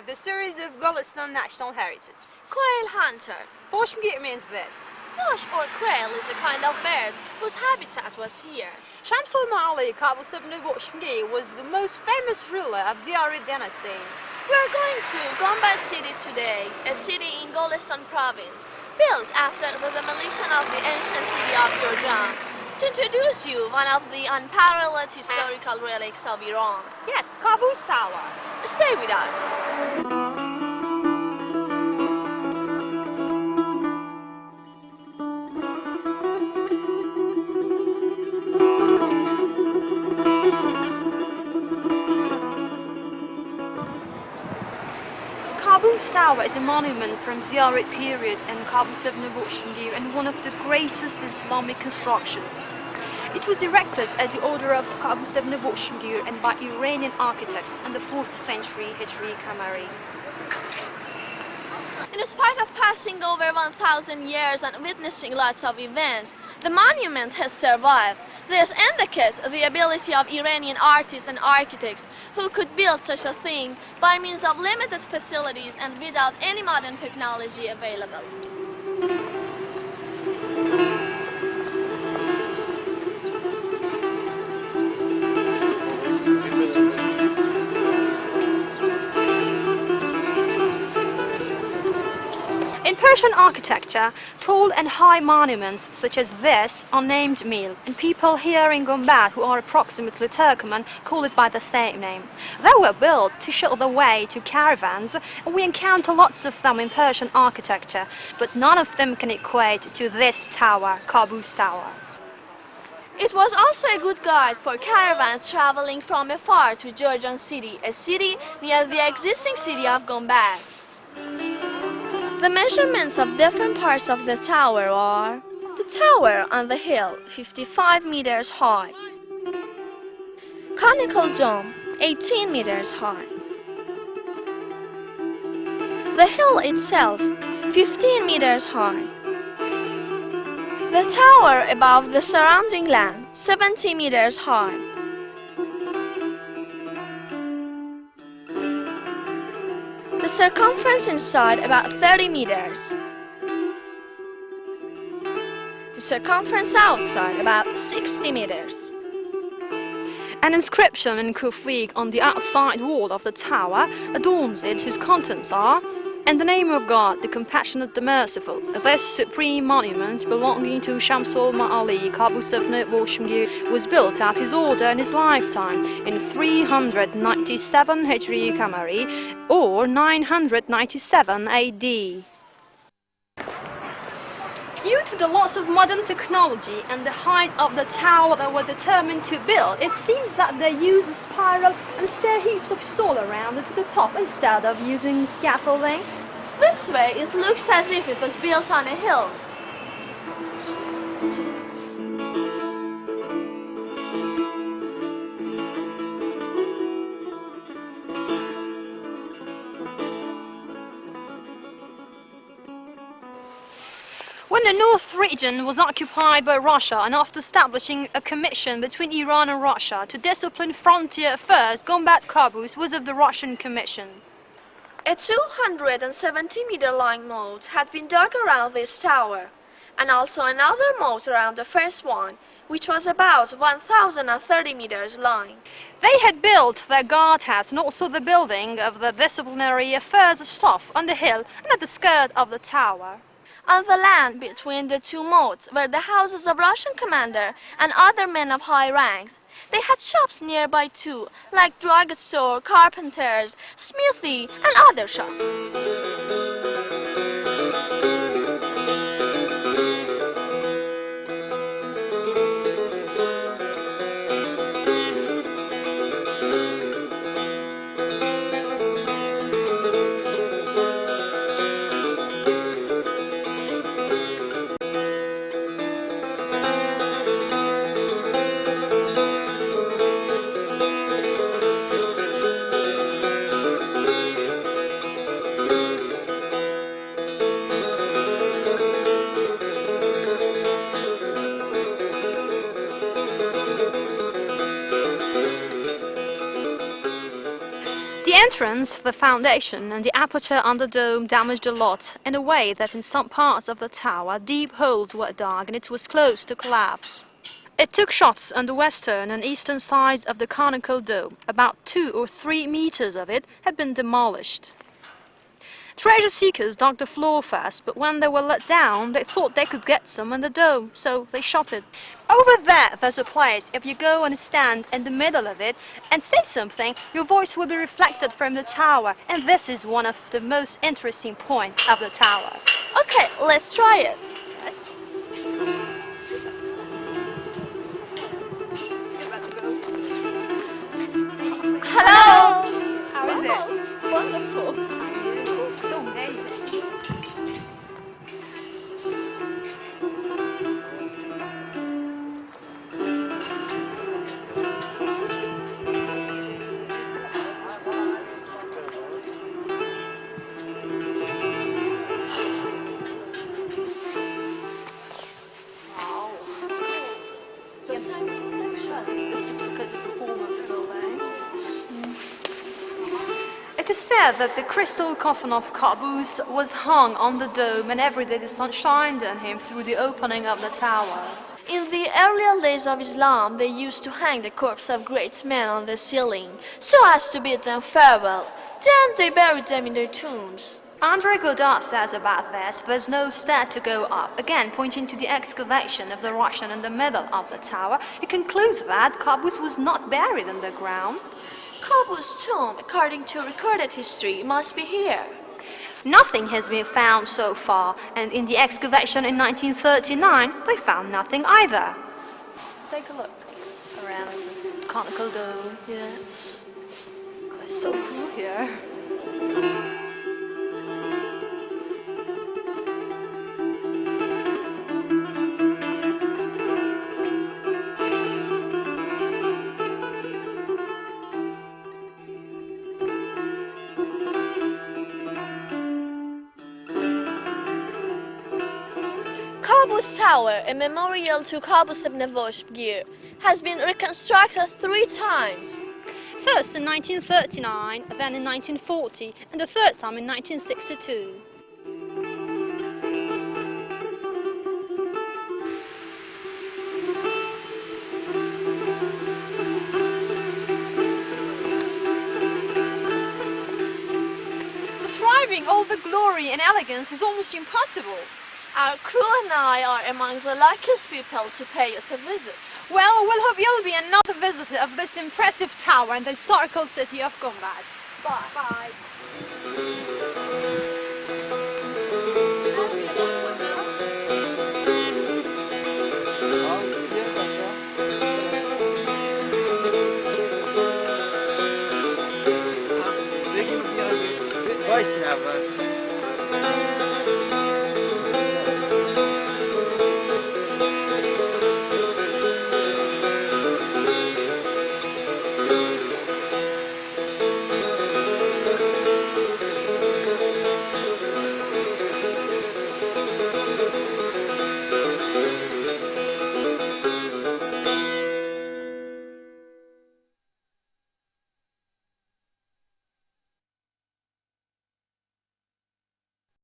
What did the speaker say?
the series of Golestan National Heritage. Quail hunter. Voshmgir means this. Vosh or quail is a kind of bird whose habitat was here. Shamsul Ma'ali Qaboos ibn Voshmgir was the most famous ruler of Ziyarid dynasty. We are going to Gombad city today, a city in Golestan province, built after the demolition of the ancient city of Georgia. To introduce you one of the unparalleled historical relics of Iran. Yes, Qaboos Tower. Stay with us. Qaboos Tower is a monument from Ziyarid period and Qaboos ibn Voshmgir and one of the greatest Islamic constructions. It was erected at the order of Qaboos ibn Voshmgir and by Iranian architects in the 4th century Hijri Qamari. In spite of passing over 1,000 years and witnessing lots of events, the monument has survived. This indicates the ability of Iranian artists and architects who could build such a thing by means of limited facilities and without any modern technology available. In Persian architecture, tall and high monuments such as this are named Mil, and people here in Gombad who are approximately Turkoman call it by the same name. They were built to show the way to caravans, and we encounter lots of them in Persian architecture, but none of them can equate to this tower, Qaboos Tower. It was also a good guide for caravans traveling from afar to Georgian city, a city near the existing city of Gombad. The measurements of different parts of the tower are: the tower on the hill, 55 meters high; conical dome, 18 meters high; the hill itself, 15 meters high; the tower above the surrounding land, 70 meters high; the circumference inside about 30 meters. The circumference outside about 60 meters. An inscription in Kufik on the outside wall of the tower adorns it, whose contents are: "In the name of God, the compassionate, the merciful." This supreme monument, belonging to Shamsul Ma'ali Qaboos ibn Voshmgir, was built at his order in his lifetime in 397 Hijri Qamari or 997 AD. Due to the loss of modern technology and the height of the tower they were determined to build, it seems that they use a spiral and stair heaps of soil around it to the top instead of using scaffolding. This way it looks as if it was built on a hill. When the North region was occupied by Russia and after establishing a commission between Iran and Russia to discipline frontier affairs, Gombad Qaboos was of the Russian Commission. A 270-meter long moat had been dug around this tower, and also another moat around the first one, which was about 1,030 meters long. They had built their guardhouse and also the building of the disciplinary affairs staff on the hill and at the skirt of the tower. On the land between the two moats were the houses of Russian commander and other men of high ranks. They had shops nearby too, like drugstore, carpenters, smithy, and other shops. entrance, the foundation and the aperture on the dome damaged a lot, in a way that in some parts of the tower deep holes were dug and it was close to collapse. It took shots on the western and eastern sides of the conical dome. About 2 or 3 meters of it had been demolished. Treasure seekers dug the floor first, but when they were let down, they thought they could get some in the dome, so they shot it. Over there's a place. If you go and stand in the middle of it and say something, your voice will be reflected from the tower, and this is one of the most interesting points of the tower. Okay, let's try it. Yes. Hello! How is it? Wonderful. So amazing. Wow, it's cool. The same picture. It's just because of the form of the building. It is said that the crystal coffin of Qaboos was hung on the dome, and every day the sun shined on him through the opening of the tower. In the earlier days of Islam, they used to hang the corpse of great men on the ceiling, so as to bid them farewell. Then they buried them in their tombs. André Godard says about this, there's no stair to go up. Again, pointing to the excavation of the Russian in the middle of the tower, he concludes that Qaboos was not buried in the ground. Qaboos' tomb, according to recorded history, must be here. Nothing has been found so far, and in the excavation in 1939, they found nothing either. Let's take a look around the conical dome. Yes. It's so cool here. Qaboos Tower, a memorial to Qaboos ibn Voshbgir, has been reconstructed 3 times. First in 1939, then in 1940, and the third time in 1962. Describing all the glory and elegance is almost impossible. Our crew and I are among the luckiest people to pay it a visit. Well, we'll hope you'll be another visitor of this impressive tower in the historical city of Gondar. Bye. Bye.